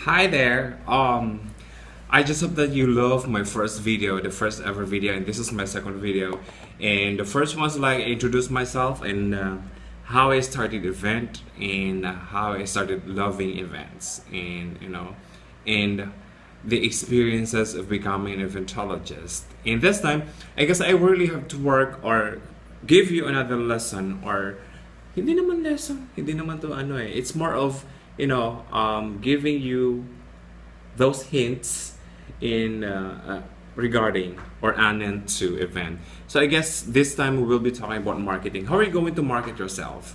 Hi there. I just hope that you love my first video, the first ever video, and this is my second video. And the first one's like introduce myself and how I started event and how I started loving events, and and the experiences of becoming an eventologist. And this time, I guess I really have to work or give you another lesson or hindi naman lesson, hindi naman to ano eh. It's more of giving you those hints in regarding or anent to event. So I guess this time we will be talking about marketing. How are you going to market yourself?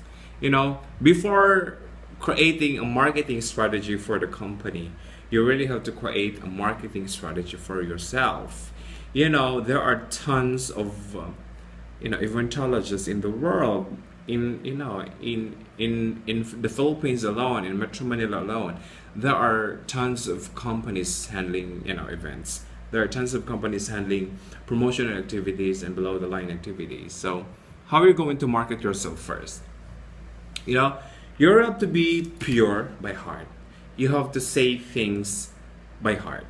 Before creating a marketing strategy for the company, you really have to create a marketing strategy for yourself. There are tons of eventologists in the world, in the Philippines alone, in Metro Manila alone. There are tons of companies handling events. There are tons of companies handling promotional activities and below the line activities. So how are you going to market yourself first? You have to be pure by heart. You have to say things by heart.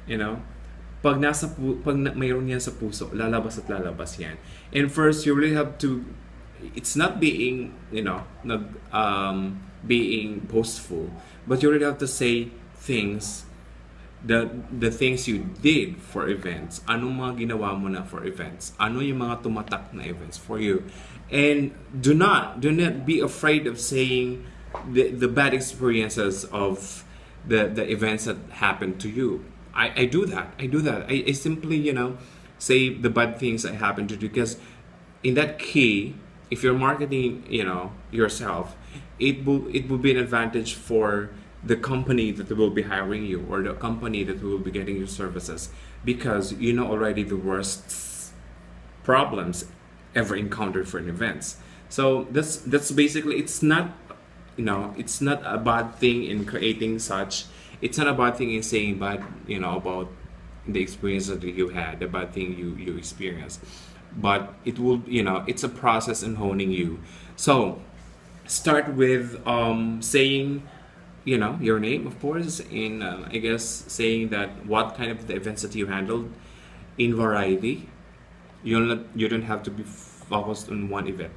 Pag mayroon yan sa puso, lalabas at lalabas yan. And first, you really have to, it's not being, not being boastful, but you really have to say things, the things you did for events. Anong mga ginawa mo na for events? Ano yung mga tumatak na events for you? And do not be afraid of saying the bad experiences of the events that happened to you. I do that. I simply, say the bad things that happened to you, because in that key, if you're marketing, yourself, it will be an advantage for the company that will be hiring you or the company that will be getting your services, because you know already the worst problems ever encountered for an events. So that's basically, it's not a bad thing in creating such. It's not a bad thing in saying bad, about the experience that you had, the bad thing you experienced. But it will, it's a process in honing you. So start with saying, your name, of course, in I guess saying that what kind of the events that you handled in variety. You don't have to be focused on one event,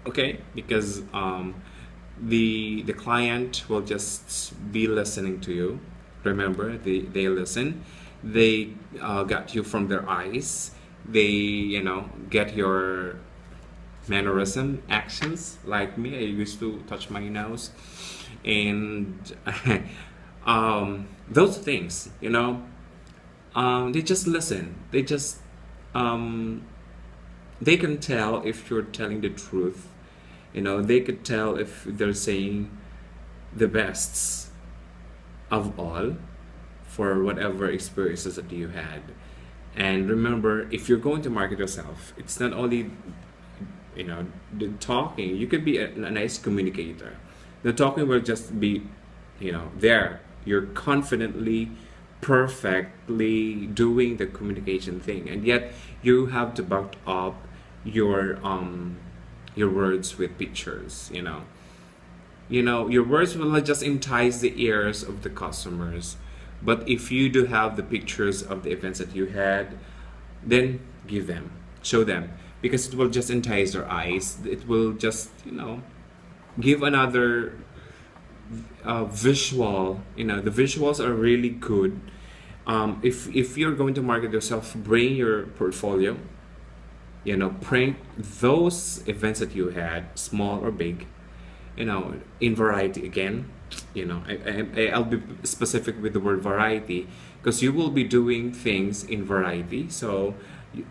okay? Because the client will just be listening to you. Remember, they listen. They got you from their eyes. They get your mannerism, actions. Like me, I used to touch my nose, and those things. They just listen. They can tell if you're telling the truth. They could tell if they're saying the bests of all for whatever experiences that you had. And remember, if you're going to market yourself, it's not only the talking. You could be a nice communicator. The talking will just be there. You're confidently, perfectly doing the communication thing, and yet you have to back up your words with pictures. Your words will not just entice the ears of the customers, but if you do have the pictures of the events that you had, then show them, because it will just entice their eyes. It will just give another visual. The visuals are really good. If you're going to market yourself, bring your portfolio. Print those events that you had, small or big, in variety again. I'll be specific with the word variety, because you will be doing things in variety. So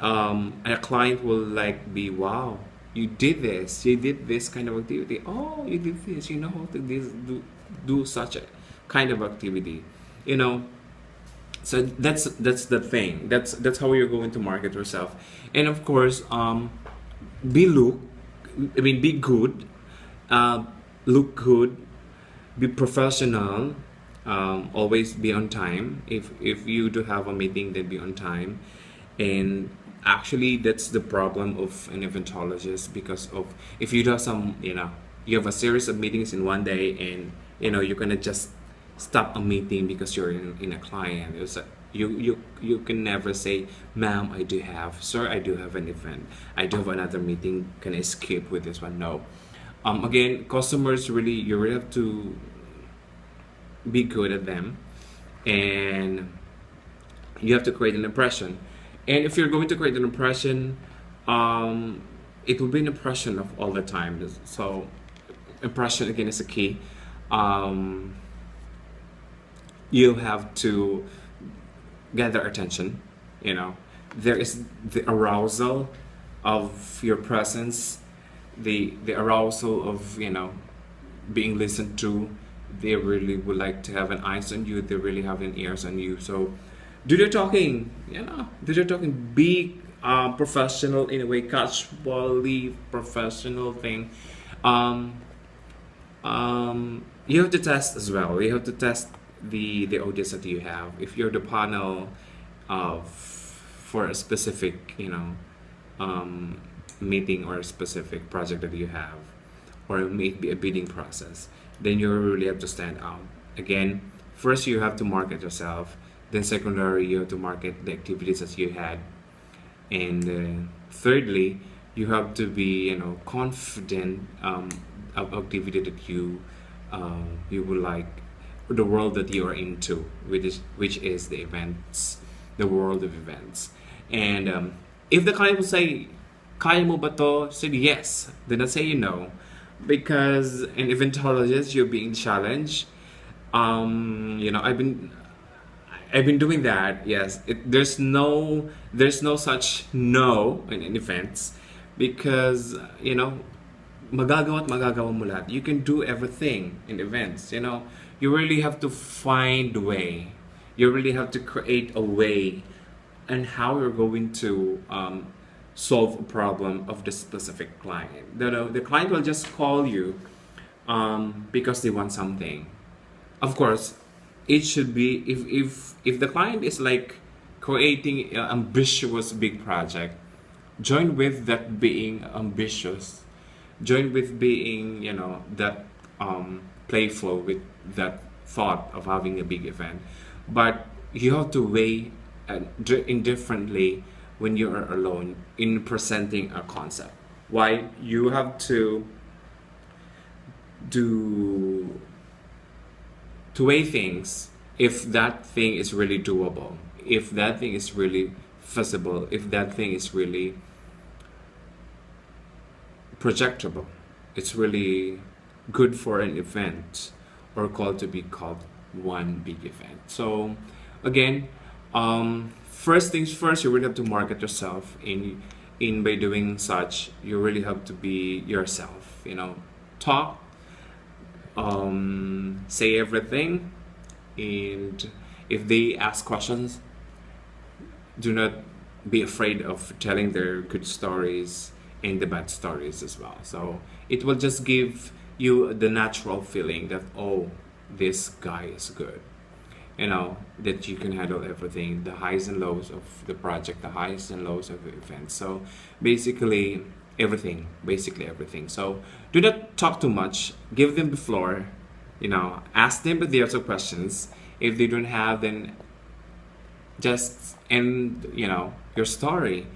a client will be, wow, you did this kind of activity. Oh, you did this, how to do such a kind of activity. So that's the thing. That's how you're going to market yourself. And of course, be good, look good, be professional, always be on time. If you do have a meeting, then be on time. And actually, that's the problem of an eventologist, because of if you do some, you have a series of meetings in one day, and you're gonna just stop a meeting because you're in a client. It's a, you can never say, ma'am, I do have, sir, I do have an event, I do have another meeting, can I skip with this one? No. Again, customers really, you really have to be good at them, and you have to create an impression. And if you're going to create an impression, it will be an impression of all the time. So impression again is a key. You have to get their attention. You know, there is the arousal of your presence, the arousal of, you know, being listened to. They really would like to have an eyes on you. They really have an ears on you. So do your talking. You know, do your talking. Be professional in a way, casually professional thing. You have to test as well. You have to test the audience that you have. If you're the panel of for a specific, you know, meeting or a specific project that you have, or it may be a bidding process, then you really have to stand out. Again, first you have to market yourself. Then secondary, you have to market the activities that you had. And thirdly, you have to be, you know, confident of activity that you would like, the world that you are into, which is the events, the world of events. And if the client will say, "Kaya mo ba to?" Say yes. Then I say no, because an eventologist, you're being challenged. You know, I've been doing that. Yes, there's no such no in events, because you know, magagawa at magagawa mo lahat. You can do everything in events. You know, you really have to find a way. You really have to create a way, and how you're going to solve a problem of the specific client. The client will just call you because they want something. Of course, it should be, if the client is like creating an ambitious big project, join with that being ambitious, join with being, you know, that playful with that thought of having a big event. But you have to weigh indifferently when you are alone in presenting a concept. Why? You have to weigh things, if that thing is really doable, if that thing is really feasible, if that thing is really projectable, it's really good for an event, or called to be called one big event. So again, first things first, you really have to market yourself. In by doing such, you really have to be yourself. You know, talk, say everything, and if they ask questions, do not be afraid of telling their good stories and the bad stories as well. So it will just give you the natural feeling that, oh, this guy is good. You know, that you can handle everything, the highs and lows of the project, the highs and lows of the event. So basically everything. So do not talk too much, give them the floor, you know, ask them the other questions. If they don't have, then just end, you know, your story.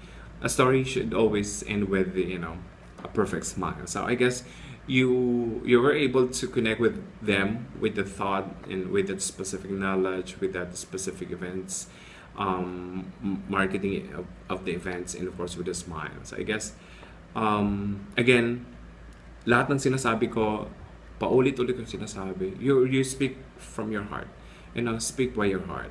A story should always end with, you know, a perfect smile. So I guess you were able to connect with them with the thought and with that specific knowledge, with that specific events, marketing of the events, and of course with a smile. So I guess again, lahat ng sinasabi ko, paulit-ulit ko sinasabi, you speak from your heart, you know, speak by your heart.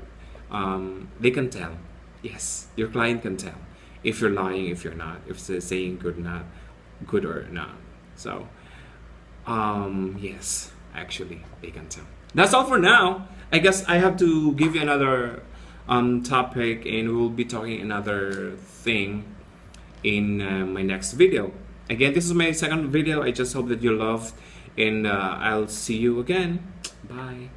They can tell, yes, your client can tell if you're lying, if you're not, if they're saying good or not. So yes, actually they can tell. That's all for now. I guess I have to give you another topic, and we'll be talking another thing in my next video. Again, this is my second video. I just hope that you loved, and I'll see you again. Bye.